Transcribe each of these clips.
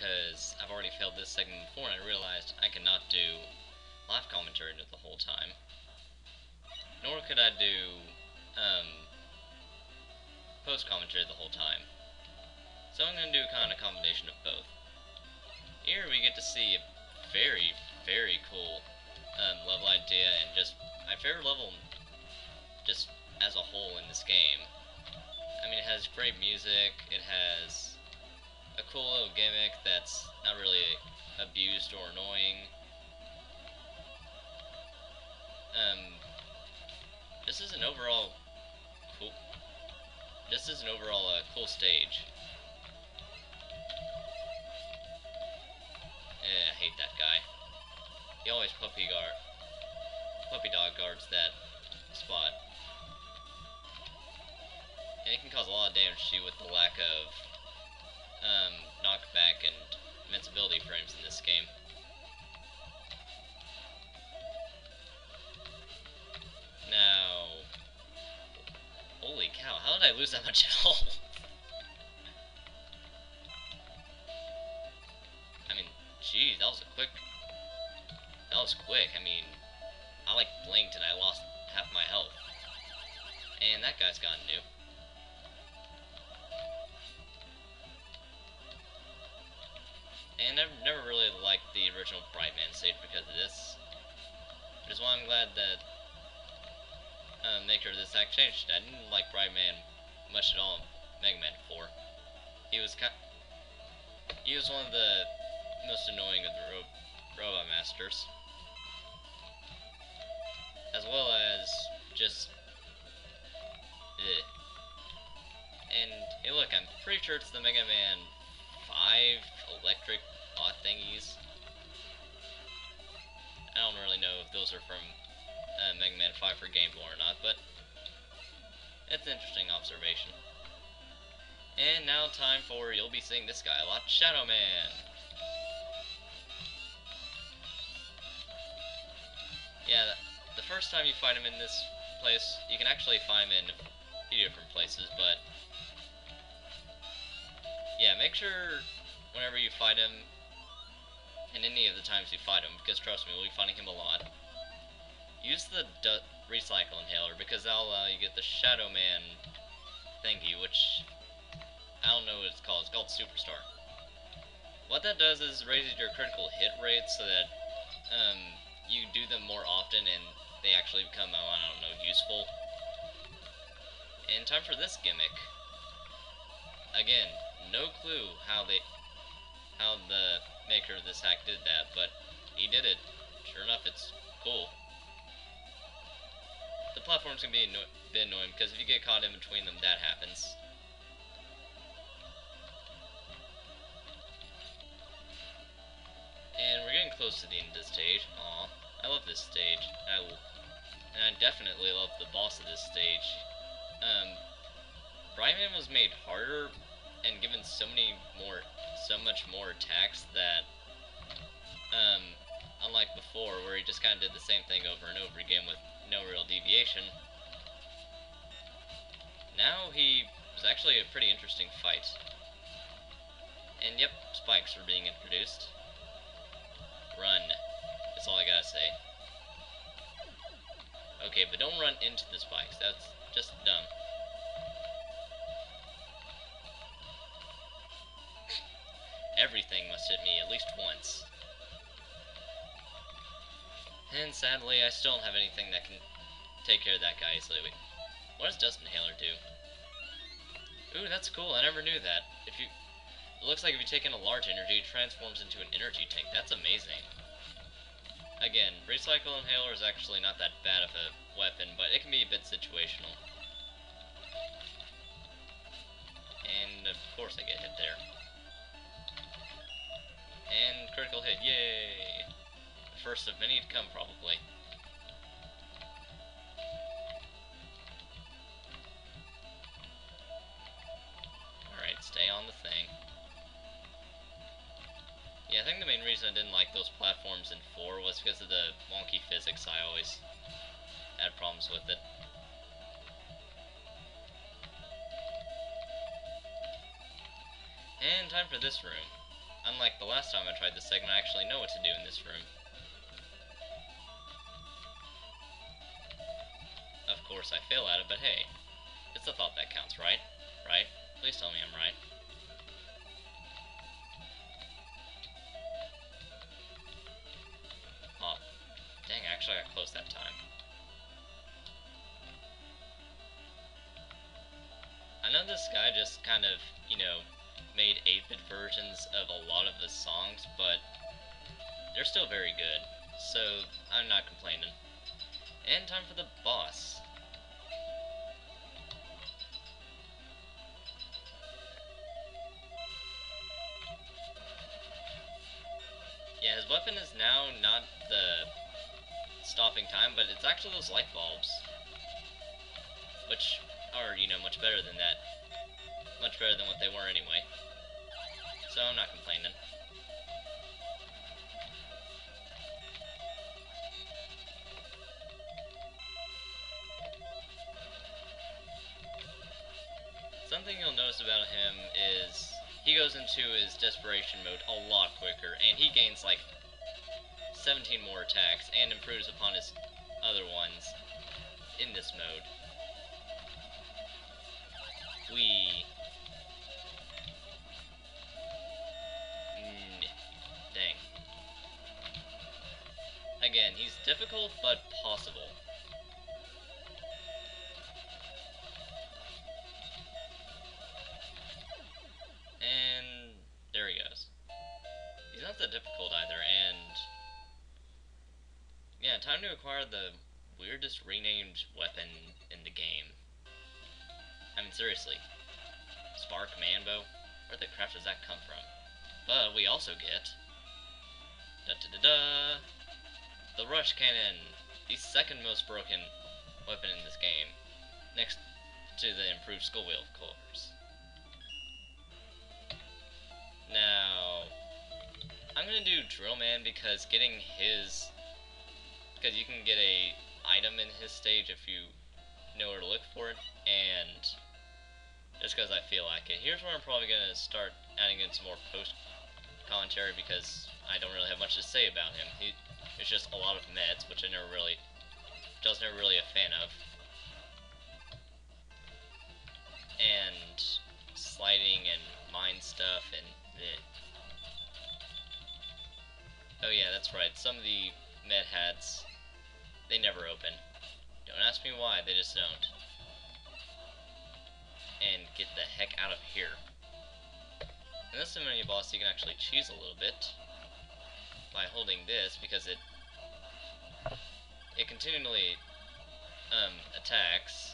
because I've already failed this segment before and I realized I cannot do live commentary the whole time. Nor could I do post commentary the whole time. So I'm going to do kind of a combination of both. Here we get to see a very, very cool level idea and just my favorite level just as a whole in this game. I mean, it has great music, it has a cool little gimmick that's not really abused or annoying. This is an overall cool. This is an overall cool stage. I hate that guy. He always puppy dog guards that spot. And it can cause a lot of damage to you with the lack of knockback and invincibility frames in this game. Now, holy cow, how did I lose that much health? I mean, geez, that was quick. I mean, I like blinked and I lost half my health. And that guy's gotten new. And I've never really liked the original Rockman stage because of this. Which is why I'm glad that maker of this act changed. I didn't like Rockman much at all in Mega Man 4. He was one of the most annoying of the Robot Masters. As well as just And hey look, I'm pretty sure it's the Mega Man 5 electric bot thingies. I don't really know if those are from Mega Man 5 for Game Boy or not, but it's an interesting observation. And now time for, you'll be seeing this guy a lot, Shadow Man. Yeah, the first time you fight him in this place, you can actually find him in a few different places, but yeah, make sure whenever you fight him, and any of the times you fight him, because trust me, we'll be fighting him a lot, use the recycle inhaler, because that'll allow you to get the Shadow Man thingy, which I don't know what it's called Superstar. What that does is raises your critical hit rate so that you do them more often and they actually become, I don't know, useful. And time for this gimmick. Again, no clue how the maker of this hack did that, but he did it. Sure enough, it's cool. The platforms can be a bit annoying because if you get caught in between them, that happens. And we're getting close to the end of this stage. Aw, I love this stage. And I definitely love the boss of this stage. Rockman was made harder and given so much more attacks that, unlike before, where he just kind of did the same thing over and over again with no real deviation, now he was actually a pretty interesting fight. And yep, spikes were being introduced. Run. That's all I gotta say. Okay, but don't run into the spikes. That's just dumb. Everything must hit me at least once. And sadly, I still don't have anything that can take care of that guy easily. Wait, what does Dust Inhaler do? Ooh, that's cool. I never knew that. It looks like if you take in a large energy, it transforms into an energy tank. That's amazing. Again, Recycle Inhaler is actually not that bad of a weapon, but it can be a bit situational. And of course I get hit there. And critical hit, yay! The first of many to come, probably. Alright, stay on the thing. Yeah, I think the main reason I didn't like those platforms in 4 was because of the wonky physics. I always had problems with it. And time for this room. unlike the last time I tried this segment, I actually know what to do in this room. Of course I fail at it, but hey, it's the thought that counts, right? Right? Please tell me I'm right. Oh, dang, I actually got close that time. I know this guy just kind of, you know, made 8-bit versions of a lot of the songs, but they're still very good, so I'm not complaining. And time for the boss. Yeah, his weapon is now not the stopping time, but it's actually those light bulbs, which are, you know, much better than that. Much better than what they were anyway. So I'm not complaining. Something you'll notice about him is he goes into his desperation mode a lot quicker, and he gains like 17 more attacks and improves upon his other ones in this mode. Dang. Again, he's difficult but possible. And there he goes. He's not that difficult either, and yeah, time to acquire the weirdest renamed weapon in the game. I mean, seriously. Spark Manbo? Where the crap does that come from? But we also get da-da-da-da, the Rush Cannon, the second most broken weapon in this game, next to the improved Skull Wheel, of course. Now, I'm gonna do Drill Man because getting his, because you can get a item in his stage if you know where to look for it, and just because I feel like it. Here's where I'm probably gonna start adding in some more post commentary because I don't really have much to say about him. It's just a lot of meds, which I never really a fan of, and sliding and mine stuff and oh yeah, that's right. Some of the med hats, they never open. Don't ask me why, they just don't. And get the heck out of here. And this is a mini boss you can actually cheese a little bit by holding this because it continually attacks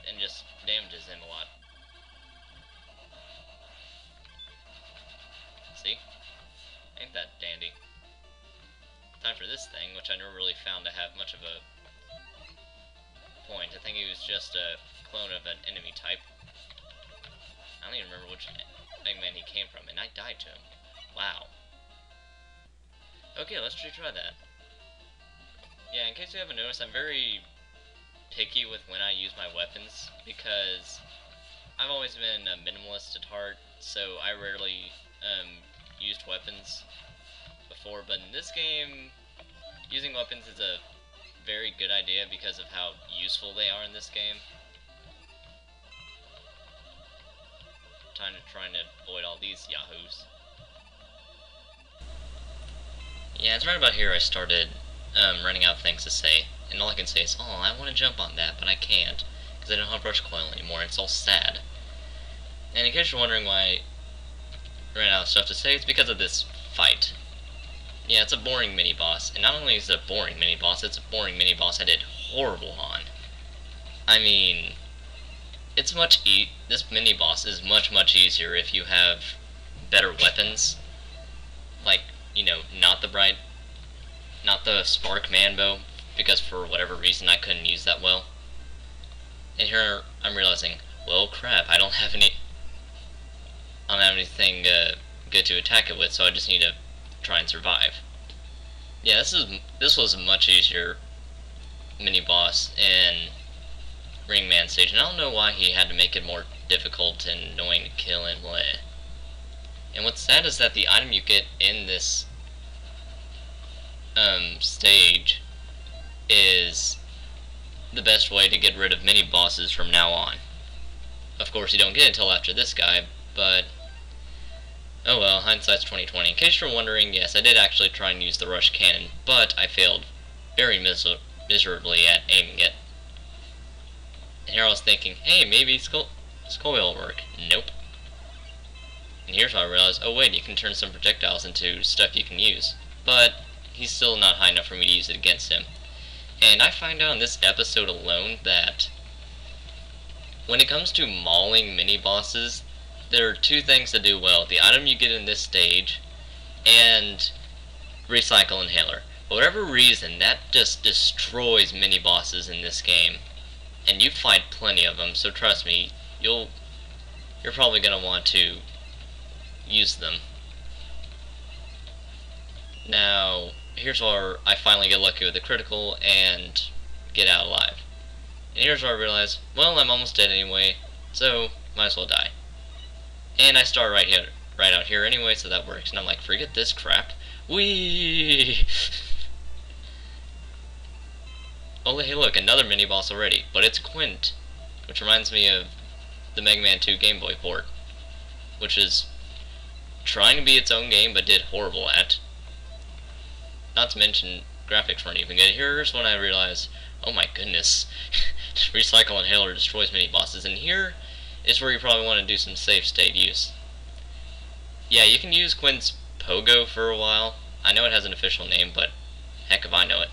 and just damages him a lot. See? Ain't that dandy. Time for this thing, which I never really found to have much of a point. I think he was just a clone of an enemy type. I don't even remember which Eggman he came from, and I died to him. Wow. Okay, let's retry that. Yeah, in case you haven't noticed, I'm very picky with when I use my weapons, because I've always been a minimalist at heart, so I rarely used weapons before, but in this game, using weapons is a very good idea because of how useful they are in this game. Time to try and avoid all these yahoos. Yeah, it's right about here I started running out of things to say, and all I can say is, oh, I want to jump on that, but I can't, because I don't have brush coil anymore, it's all sad. And in case you're wondering why I ran out of stuff to say, it's because of this fight. Yeah, it's a boring mini-boss, and not only is it a boring mini-boss, it's a boring mini-boss I did horrible on. I mean, it's this mini-boss is much easier if you have better weapons. Like, you know, not the Spark Manbo, because for whatever reason I couldn't use that well. And here I'm realizing, well crap, I don't have anything good to attack it with, so I just need to try and survive. Yeah, this was a much easier mini-boss in Ringman stage, and I don't know why he had to make it more difficult and annoying to kill and And what's sad is that the item you get in this stage is the best way to get rid of mini bosses from now on. Of course, you don't get it until after this guy, but oh well, hindsight's 2020. In case you're wondering, yes, I did actually try and use the rush cannon, but I failed very miserably at aiming it. And here I was thinking, hey, maybe skull will work. Nope. And here's how I realized, oh wait, you can turn some projectiles into stuff you can use. But he's still not high enough for me to use it against him. And I find out in this episode alone that when it comes to mauling mini-bosses, there are two things to do well. The item you get in this stage, and Recycle Inhaler. For whatever reason, that just destroys mini-bosses in this game. And you fight plenty of them, so trust me, you're probably going to want to use them. Now, here's where I finally get lucky with a critical and get out alive. And here's where I realize, well, I'm almost dead anyway, so might as well die. And I start right out here anyway, so that works. And I'm like, forget this crap. Whee! Oh, hey, look, another mini boss already, but it's Quint, which reminds me of the Mega Man 2 Game Boy port, which is trying to be its own game, but did horrible at. Not to mention, graphics weren't even good. Here's when I realized, oh my goodness, Recycle Inhaler destroys mini bosses, and here is where you probably want to do some safe state use. Yeah, you can use Quint's Pogo for a while. I know it has an official name, but heck if I know it.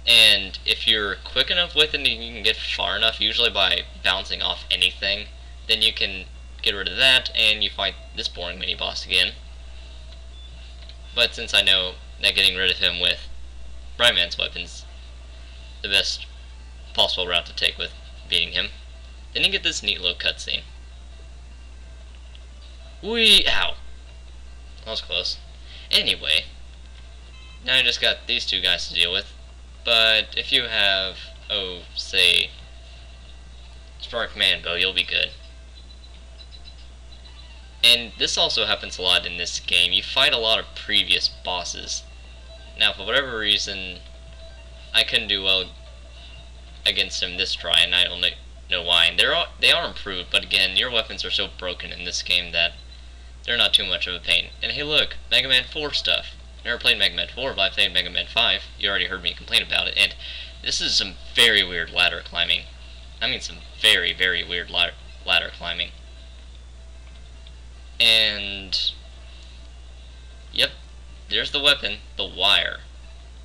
And if you're quick enough with it and you can get far enough, usually by bouncing off anything, then you can get rid of that and you fight this boring mini boss again. But since I know that getting rid of him with Brightman's weapons the best possible route to take with beating him, then you get this neat little cutscene. Whee! Ow! That was close. Anyway, now I just got these two guys to deal with. But if you have, oh, say, Spark Manbo, you'll be good. And this also happens a lot in this game. You fight a lot of previous bosses. Now, for whatever reason, I couldn't do well against him this try, and I don't know why. And they are improved, but again, your weapons are so broken in this game that they're not too much of a pain. And hey, look, Mega Man 4 stuff. Never played Mega Man 4, but I played Mega Man 5. You already heard me complain about it, and this is some very weird ladder climbing. I mean some very, very weird ladder climbing. And yep, there's the weapon, the wire.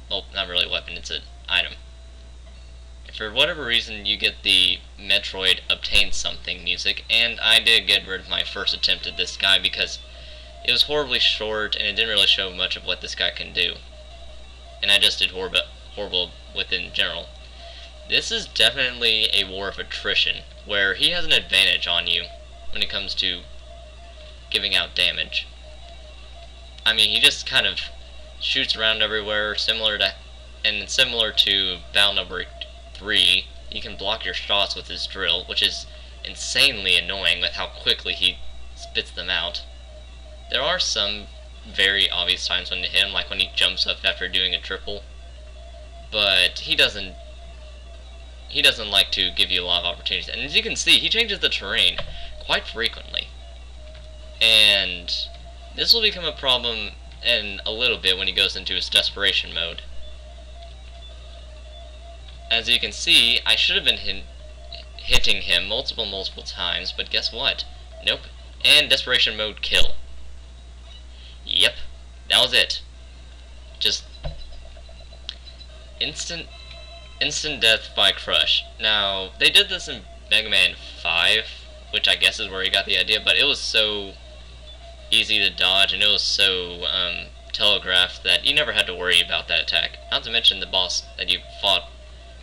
Well, not really a weapon, it's an item. If for whatever reason you get the Metroid Obtain Something music, and I did get rid of my first attempt at this guy because it was horribly short, and it didn't really show much of what this guy can do. And I just did horrible with it in general. This is definitely a war of attrition, where he has an advantage on you when it comes to giving out damage. I mean, he just kind of shoots around everywhere, similar to Battle Number 3, he can block your shots with his drill, which is insanely annoying with how quickly he spits them out. There are some very obvious times when to hit him, like when he jumps up after doing a triple, but he doesn't like to give you a lot of opportunities. And as you can see, he changes the terrain quite frequently. And this will become a problem in a little bit when he goes into his desperation mode. As you can see, I should have been hitting him multiple times, but guess what? Nope. And desperation mode kill. Yep, that was it. Just instant death by crush. Now, they did this in Mega Man 5, which I guess is where he got the idea, but it was so easy to dodge, and it was so telegraphed that you never had to worry about that attack. Not to mention the boss that you fought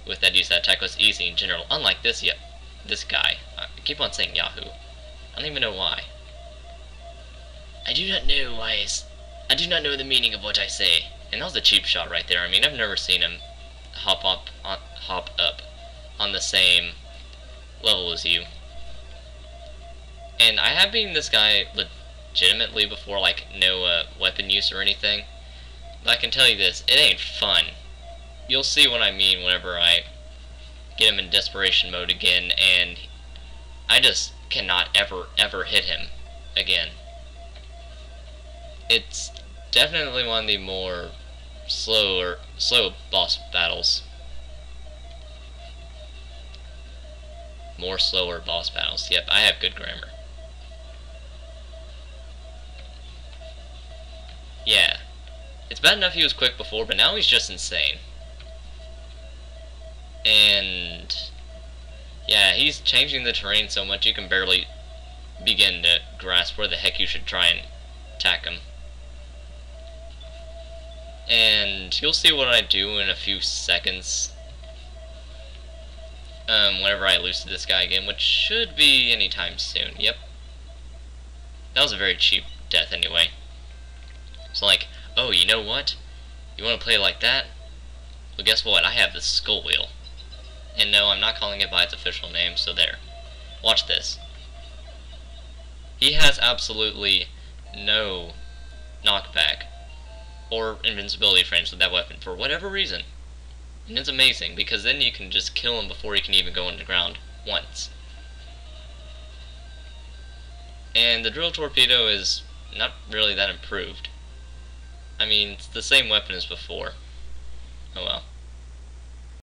with that used that attack was easy in general, unlike this guy. I keep on saying Yahoo. I don't even know why. I do not know the meaning of what I say. And that was a cheap shot right there. I mean, I've never seen him hop up on the same level as you. And I have beaten this guy legitimately before, like, no weapon use or anything. But I can tell you this, it ain't fun. You'll see what I mean whenever I get him in desperation mode again, and I just cannot ever hit him again. It's definitely one of the more slow boss battles. More slower boss battles. Yep, I have good grammar. Yeah. It's bad enough he was quick before, but now he's just insane. And yeah, he's changing the terrain so much you can barely begin to grasp where the heck you should try and attack him. And you'll see what I do in a few seconds. Whenever I lose to this guy again, which should be anytime soon. Yep. That was a very cheap death anyway. It's like, oh, you know what? You want to play like that? Well, guess what? I have the skull wheel. And no, I'm not calling it by its official name, so there. Watch this. He has absolutely no knockback or invincibility frames with that weapon for whatever reason. And it's amazing, because then you can just kill him before he can even go underground once. And the drill torpedo is not really that improved. I mean, it's the same weapon as before. Oh well.